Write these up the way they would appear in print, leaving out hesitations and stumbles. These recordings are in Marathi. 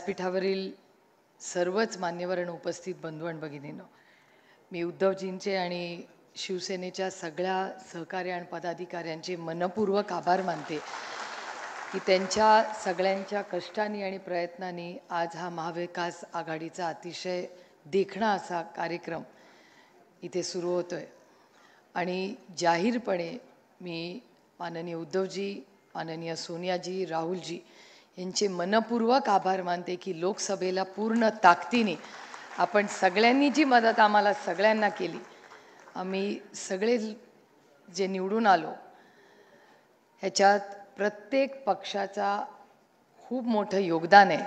व्यासपीठावरील सर्वच मान्यवर आणि उपस्थित बंधू आणि भगिनींनो, मी उद्धवजींचे आणि शिवसेनेच्या सगळ्या सहकारी आणि पदाधिकाऱ्यांचे मनपूर्वक आभार मानते की त्यांच्या सगळ्यांच्या कष्टांनी आणि प्रयत्नांनी आज हा महाविकास आघाडीचा अतिशय देखणा असा कार्यक्रम इथे सुरू होतोय। आणि जाहीरपणे मी माननीय उद्धवजी, माननीय सोनियाजी, राहुलजी यांचे मनपूर्वक आभार मानते की लोकसभेला पूर्ण ताकदीने आपण सगळ्यांनी जी मदत आम्हाला सगळ्यांना केली, आम्ही सगळे जे निवडून आलो ह्याच्यात प्रत्येक पक्षाचा खूप मोठं योगदान आहे।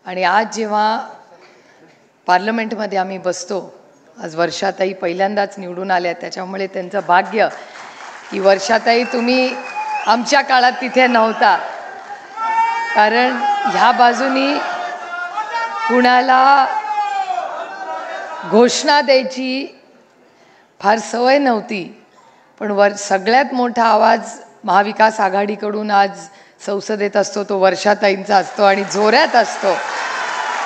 आणि आज जेव्हा पार्लमेंटमध्ये आम्ही बसतो, आज वर्षाताई पहिल्यांदाच निवडून आल्या, त्याच्यामुळे त्यांचं भाग्य की वर्षाताई तुम्ही आमच्या काळात तिथे नव्हता, कारण ह्या बाजूनी कुणाला घोषणा द्यायची फार सवय नव्हती, पण सगळ्यात मोठा आवाज महाविकास आघाडीकडून आज संसदेत असतो तो वर्षाताईंचा असतो आणि जोरात असतो।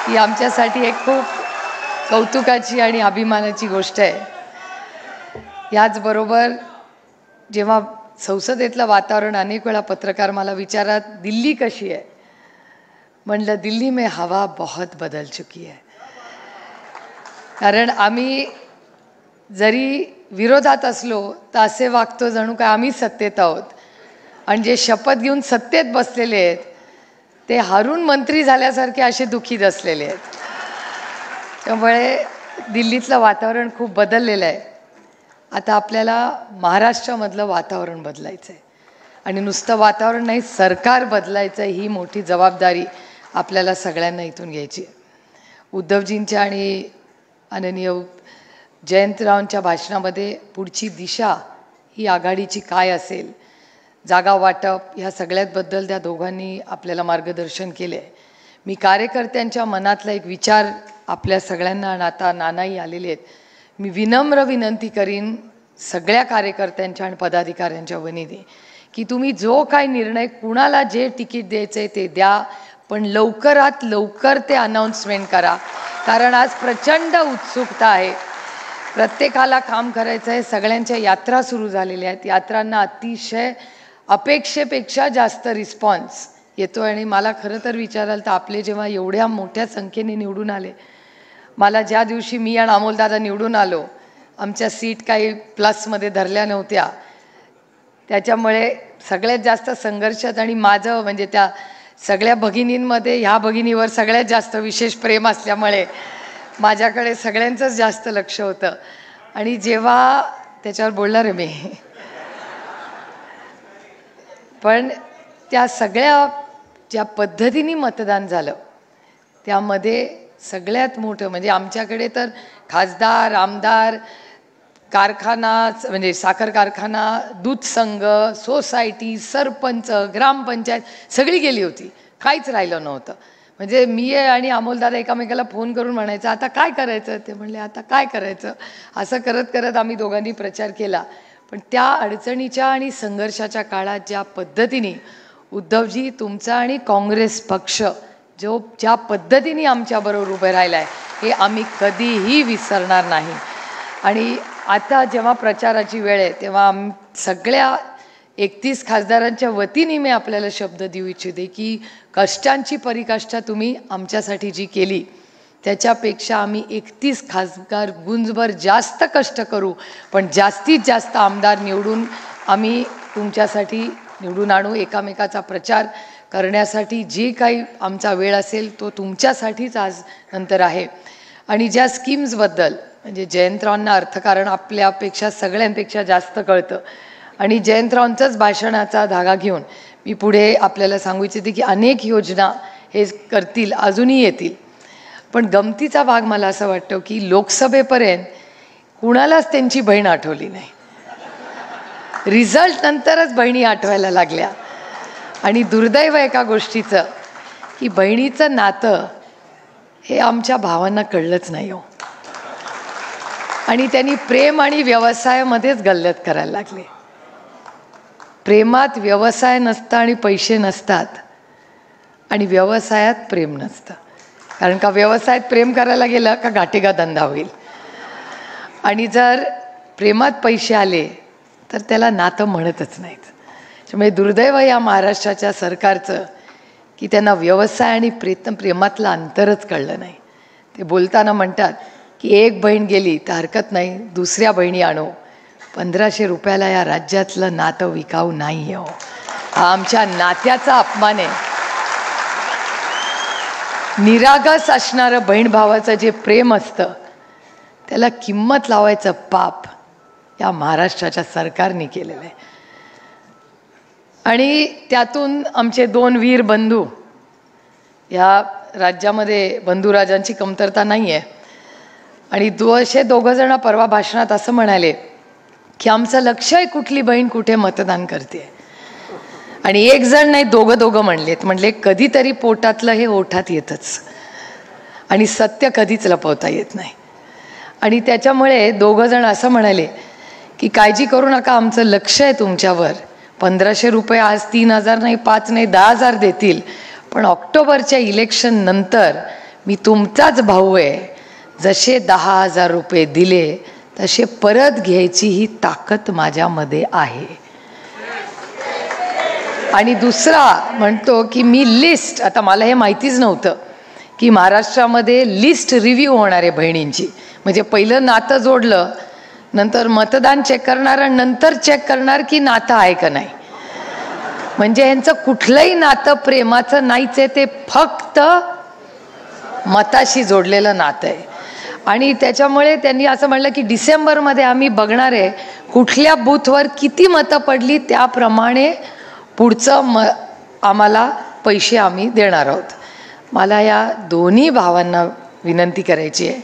ही आमच्यासाठी एक खूप कौतुकाची आणि अभिमानाची गोष्ट आहे। याचबरोबर जेव्हा संसदेतलं वातावरण, अनेक वेळा पत्रकार मला विचारत दिल्ली कशी आहे, म्हणलं दिल्ली में हवा बहुत बदल चुकी है। कारण आम्ही जरी विरोधात असलो तर असे वागतो जणू काय आम्ही सत्तेत आहोत, आणि जे शपथ घेऊन सत्तेत बसलेले आहेत ते हारून मंत्री झाल्यासारखे असे दुःखी असलेले आहेत। त्यामुळे दिल्लीतलं वातावरण खूप बदललेलं आहे। आता आपल्याला महाराष्ट्रामधलं वातावरण बदलायचं आहे, आणि नुसतं वातावरण नाही, सरकार बदलायचं आहे। ही मोठी जबाबदारी आपल्याला सगळ्यांना इथून घ्यायची आहे। उद्धवजींच्या आणि माननीय जयंतरावांच्या भाषणामध्ये पुढची दिशा ही आघाडीची काय असेल, जागा वाटप ह्या सगळ्याबद्दल त्या दोघांनी आपल्याला मार्गदर्शन केले। मी कार्यकर्त्यांच्या मनातला एक विचार आपल्या सगळ्यांना, आणि आता नानाही आलेले आहेत, मी विनम्र विनंती करीन सगळ्या कार्यकर्त्यांच्या आणि पदाधिकाऱ्यांच्या वतीने की तुम्ही जो काही निर्णय, कुणाला जे तिकीट द्यायचे ते द्या, पण लवकरात लवकर ते अनाउन्समेंट करा, कारण आज प्रचंड उत्सुकता आहे, प्रत्येकाला काम करायचं आहे। सगळ्यांच्या यात्रा सुरू झालेल्या आहेत, यात्रांना अतिशय अपेक्षेपेक्षा जास्त रिस्पॉन्स येतो। आणि मला खरं तर विचाराल तर आपले जेव्हा एवढ्या मोठ्या संख्येने निवडून आले, मला ज्या दिवशी मी आणि अमोलदादा निवडून आलो, आमच्या सीट काही प्लसमध्ये धरल्या नव्हत्या, त्याच्यामुळे सगळ्यात जास्त संघर्षात, आणि माझं म्हणजे त्या सगळ्या भगिनींमध्ये ह्या भगिनीवर सगळ्यात जास्त विशेष प्रेम असल्यामुळे माझ्याकडे सगळ्यांचंच जास्त लक्ष होतं। आणि जेव्हा त्याच्यावर बोलणार आहे मी, पण त्या सगळ्या ज्या पद्धतीने मतदान झालं त्यामध्ये सगळ्यात मोठं म्हणजे आमच्याकडे तर खासदार, आमदार, कारखाना म्हणजे साखर कारखाना, दूध संघ, सोसायटी, सरपंच, ग्रामपंचायत सगळी गेली होती, काहीच राहिलं नव्हतं। म्हणजे मी आणि अमोलदादा एकामेकाला फोन करून म्हणायचं आता काय करायचं, ते म्हणले आता काय करायचं, असं करत करत आम्ही दोघांनी प्रचार केला। पण त्या अडचणीच्या आणि संघर्षाच्या काळात ज्या पद्धतीने उद्धवजी तुमचा आणि काँग्रेस पक्ष ज्या पद्धतीने आमच्याबरोबर उभे राहिला आहे, हे आम्ही कधीही विसरणार नाही। आणि आता जेव्हा प्रचाराची वेळ आहे तेव्हा सगळ्या 31 खासदारांच्या वतीने मी आपल्याला शब्द देऊ इच्छिते की कष्टांची परिकाष्ठा तुम्ही आमच्यासाठी जी केली त्याच्यापेक्षा आम्ही 31 खासदार गुंजभर जास्त कष्ट करू, पण जास्तीत जास्त आमदार निवडून आम्ही तुमच्यासाठी निवडून आणू। एकामेकाचा प्रचार करण्यासाठी जे काही आमचा वेळ असेल तो तुमच्यासाठीच आज नंतर आहे। आणि ज्या स्कीम्सबद्दल म्हणजे जयंतरावांना अर्थकारण आपल्यापेक्षा सगळ्यांपेक्षा जास्त कळतं, आणि जयंतरावांचाच भाषणाचा धागा घेऊन मी पुढे आपल्याला सांगू इच्छिते की अनेक योजना हे करतील, अजूनही येतील। पण गमतीचा भाग मला असं वाटतं की लोकसभेपर्यंत कुणालाच त्यांची बहीण आठवली नाही, रिझल्ट नंतरच बहिणी आठवायला लागल्या। आणि दुर्दैव एका गोष्टीचं की बहिणीचं नातं हे आमच्या भावांना कळलंच नाही हो, आणि त्यांनी प्रेम आणि व्यवसायामध्येच गल्लत करायला लागले। प्रेमात व्यवसाय नसता आणि पैसे नसतात, आणि व्यवसायात प्रेम नसतं। कारण का व्यवसायात प्रेम करायला गेलं का घाटे का धंदा होईल. आणि जर प्रेमात पैसे आले तर त्याला नातं म्हणतच नाहीत. त्यामुळे दुर्दैव या महाराष्ट्राच्या सरकारचं की त्यांना व्यवसाय आणि प्रेमातलं अंतरच कळलं नाही. ते बोलताना म्हणतात की एक बहीण गेली तर हरकत नाही, दुसऱ्या बहिणी आणू, 1500 रुपयाला या राज्यातलं नातं विकाऊ नाही हो. हा आमच्या नात्याचा अपमान आहे. निरागस असणारं बहीण भावाचं जे प्रेम असतं त्याला किंमत लावायचं पाप या महाराष्ट्राच्या सरकारने केलेलं आहे. आणि त्यातून आमचे 2 वीर बंधू, या राज्यामध्ये बंधुराजांची कमतरता नाही आहे. आणि असे 2 जण परवा भाषणात असं म्हणाले की आमचं लक्ष आहे कुठली बहीण कुठे मतदान करते. आणि एक जण नाही, दोघं म्हणलेत. म्हणले कधीतरी पोटातलं हे ओठात येतच आणि सत्य कधीच लपवता येत नाही. आणि त्याच्यामुळे 2 जण असं म्हणाले की काळजी करू नका, आमचं लक्ष आहे तुमच्यावर. 1500 रुपये आज 3000 नाही, 5 नाही, 10,000 देतील, पण ऑक्टोबरच्या इलेक्शन नंतर मी तुमचाच भाऊ आहे. जसे 10,000 रुपये दिले तसे परत घ्यायची ही ताकद माझ्यामध्ये आहे. आणि दुसरा म्हणतो की मी लिस्ट, आता मला हे माहितीच नव्हतं की महाराष्ट्रामध्ये लिस्ट रिव्ह्यू होणार आहे बहिणींची. म्हणजे पहिलं नातं जोडलं, नंतर मतदान चेक करणार आणि नंतर चेक करणार की नातं आहे का नाही. म्हणजे यांचं कुठलंही नातं प्रेमाचं नाहीच आहे, ते फक्त मताशी जोडलेलं नातं आहे. आणि त्याच्यामुळे त्यांनी असं म्हणलं की डिसेंबरमध्ये आम्ही बघणार आहे कुठल्या बूथवर किती मतं पडली, त्याप्रमाणे पुढचं आम्हाला पैसे आम्ही देणार आहोत. मला या दोन्ही भावांना विनंती करायची आहे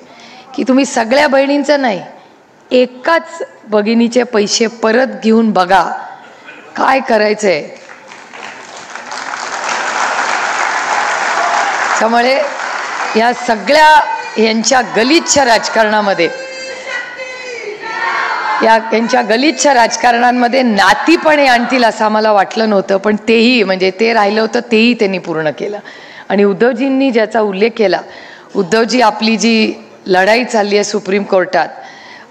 की तुम्ही सगळ्या बहिणींचं नाही, एकाच भगिनीचे पैसे परत घेऊन बघा काय करायचं आहे. त्यामुळे या सगळ्या यांच्या गलिच्छ राजकारणामध्ये, यांच्या गलिच्छ राजकारणांमध्ये नातीपणे आणतील असं आम्हाला वाटलं नव्हतं, पण तेही म्हणजे ते राहिलं होतं तेही त्यांनी पूर्ण केलं. आणि उद्धवजींनी ज्याचा उल्लेख केला, उद्धवजी आपली जी लढाई चालली आहे सुप्रीम कोर्टात,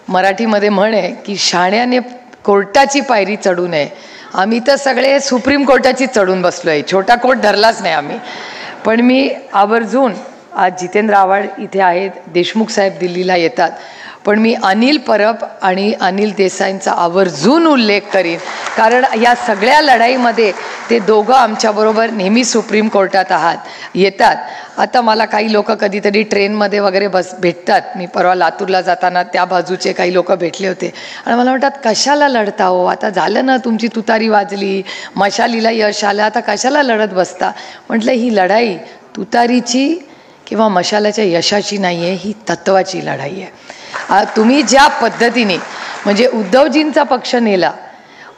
मराठीमध्ये म्हण आहे की शाण्याने कोर्टाची पायरी चढू नये. आम्ही तर सगळे सुप्रीम कोर्टाची चढून बसलो आहे, छोटा कोर्ट धरलाच नाही आम्ही. पण मी आवर्जून, आज जितेंद्र आव्हाड इथे आहेत, देशमुख साहेब दिल्लीला येतात, पण मी अनिल परब आणि अनिल देसाईंचा आवर्जून उल्लेख करीन, कारण या सगळ्या लढाईमध्ये ते दोघं आमच्याबरोबर नेहमी सुप्रीम कोर्टात येतात. आता मला काही लोक कधीतरी ट्रेनमध्ये वगैरे भेटतात. मी परवा लातूरला जाताना त्या बाजूचे काही लोक भेटले होते आणि मला म्हणतात कशाला लढता हो, आता झालं ना तुमची तुतारी वाजली, मशालीला यश आलं, आता कशाला लढत बसता. म्हटलं ही लढाई तुतारीची किंवा मशालाच्या यशाची नाही आहे, ही तत्वाची लढाई आहे. तुम्ही ज्या पद्धतीने म्हणजे उद्धवजींचा पक्ष नेला,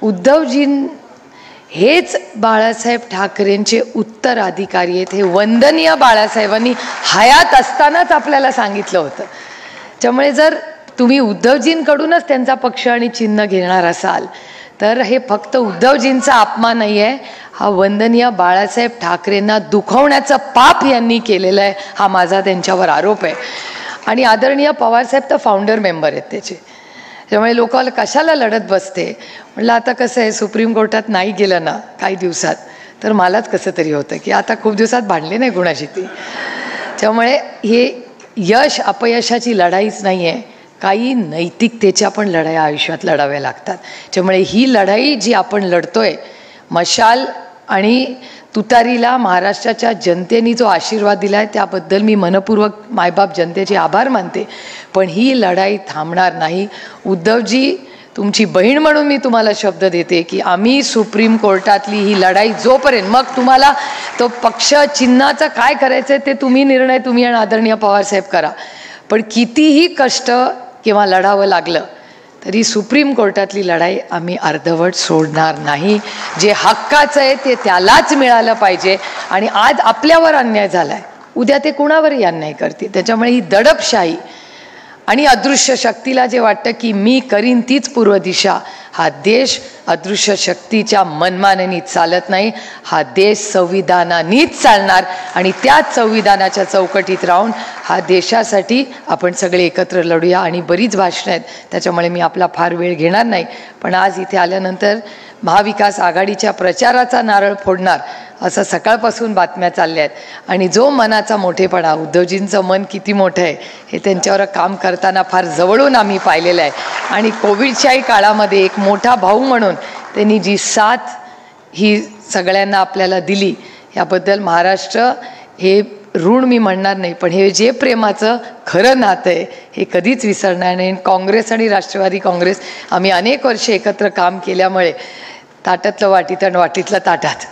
उद्धवजीं हेच बाळासाहेब ठाकरेंचे उत्तराधिकारी आहेत, हे वंदनीय बाळासाहेबांनी हयात असतानाच आपल्याला सांगितलं होतं. त्यामुळे जर तुम्ही उद्धवजींकडूनच त्यांचा पक्ष आणि चिन्ह घेणार असाल तर हे फक्त उद्धवजींचा अपमान नाही आहे, हा वंदनीय बाळासाहेब ठाकरेंना दुखवण्याचं पाप यांनी केलेलं आहे, हा माझा त्यांच्यावर आरोप आहे. आणि आदरणीय पवारसाहेब तर फाउंडर मेंबर आहेत त्याचे. त्यामुळे लोकांना कशाला लढत बसते. म्हटलं आता कसं आहे, सुप्रीम कोर्टात नाही गेलं ना काही दिवसात तर मलाच कसं तरी होतं की आता खूप दिवसात भांडले नाही कुणाशी ती. त्यामुळे हे यश अपयशाची लढाईच नाही आहे, काही नैतिकतेच्या पण लढाया आयुष्यात लढाव्या लागतात. त्यामुळे ही लढाई जी आपण लढतोय, मशाल आणि तुतारीला महाराष्ट्राच्या जनतेने जो आशीर्वाद दिला आहे त्याबद्दल मी मनपूर्वक मायबाप जनतेचे आभार मानते. पण ही लढाई थांबणार नाही. उद्धवजी, तुमची बहीण म्हणून मी तुम्हाला शब्द देते की आम्ही सुप्रीम कोर्टातली ही लढाई जोपर्यंत, मग तुम्हाला तो पक्ष चिन्हाचं काय करायचं ते निर्णय तुम्ही आणि आदरणीय पवारसाहेब करा, पण कितीही कष्ट किंवा लढावं लागलं तरी सुप्रीम कोर्टातली लढाई आम्ही अर्धवट सोडणार नाही. जे हक्काचं आहे ते त्यालाच मिळालं पाहिजे. आणि आज आपल्यावर अन्याय झाला आहे, उद्या ते कुणावरही अन्याय करते. त्याच्यामुळे ही दडपशाही आणि अदृश्य शक्तीला जे वाटतं की मी करीन तीच पूर्व दिशा, हा देश अदृश्य शक्तीच्या मनमानेनी चालत नाही. हा देश संविधानानेच चालणार आणि त्याच संविधानाच्या चौकटीत राहून हा देशासाठी आपण सगळे एकत्र लढूया. आणि बरीच भाषणं आहेत, त्याच्यामुळे मी आपला फार वेळ घेणार नाही. पण आज इथे आल्यानंतर महाविकास आघाडीच्या प्रचाराचा नारळ फोडणार असं सकाळपासून बातम्या चालल्या आहेत. आणि जो मनाचा मोठेपणा, उद्धवजींचं मन किती मोठं आहे हे त्यांच्यावर काम करताना फार जवळून आम्ही पाहिलेलं आहे. आणि कोविडच्याही काळामध्ये एक मोठा भाऊ म्हणून त्यांनी जी साथ ही सगळ्यांना आपल्याला दिली, याबद्दल महाराष्ट्र हे ऋण मी म्हणणार नाही, पण हे जे प्रेमाचं खरं नातं आहे हे कधीच विसरणार नाही. काँग्रेस आणि राष्ट्रवादी काँग्रेस आम्ही अनेक वर्षे एकत्र काम केल्यामुळे ताटातलं वाटीत आणि वाटीतलं ताटात,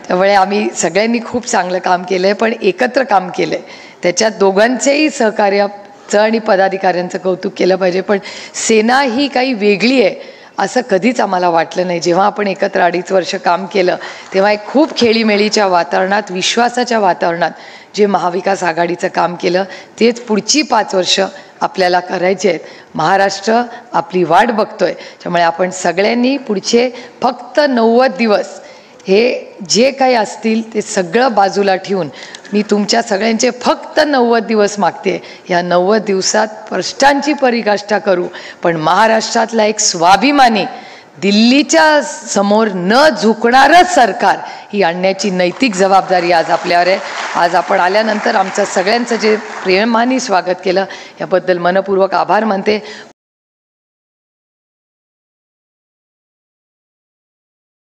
त्यामुळे आम्ही सगळ्यांनी खूप चांगलं काम केलं आहे, पण एकत्र काम केलं आहे. त्याच्यात दोघांचेही सहकार्याचं आणि पदाधिकाऱ्यांचं कौतुक केलं पाहिजे. पण सेना ही काही वेगळी आहे असं कधीच आम्हाला वाटलं नाही. जेव्हा आपण एकत्र 2.5 वर्ष काम केलं तेव्हा एक खूप खेळीमेळीच्या वातावरणात, विश्वासाच्या वातावरणात जे महाविकास आघाडीचं काम केलं तेच पुढची 5 वर्ष आपल्याला करायचे आहेत. महाराष्ट्र आपली वाट बघतोय. त्यामुळे आपण सगळ्यांनी पुढचे फक्त 90 दिवस हे जे काही असतील ते सगळं बाजूला ठेवून मी तुमच्या सगळ्यांचे फक्त 90 दिवस मागते. या 90 दिवसात कष्टांची पराकाष्ठा करू, पण महाराष्ट्रातला एक स्वाभिमानी, दिल्लीच्या समोर न झुकणारच सरकार ही आणण्याची नैतिक जबाबदारी आज आपल्यावर आहे. आज आपण आल्यानंतर आमचं सगळ्यांचं जे प्रेमाने स्वागत केलं याबद्दल मनपूर्वक आभार मानते.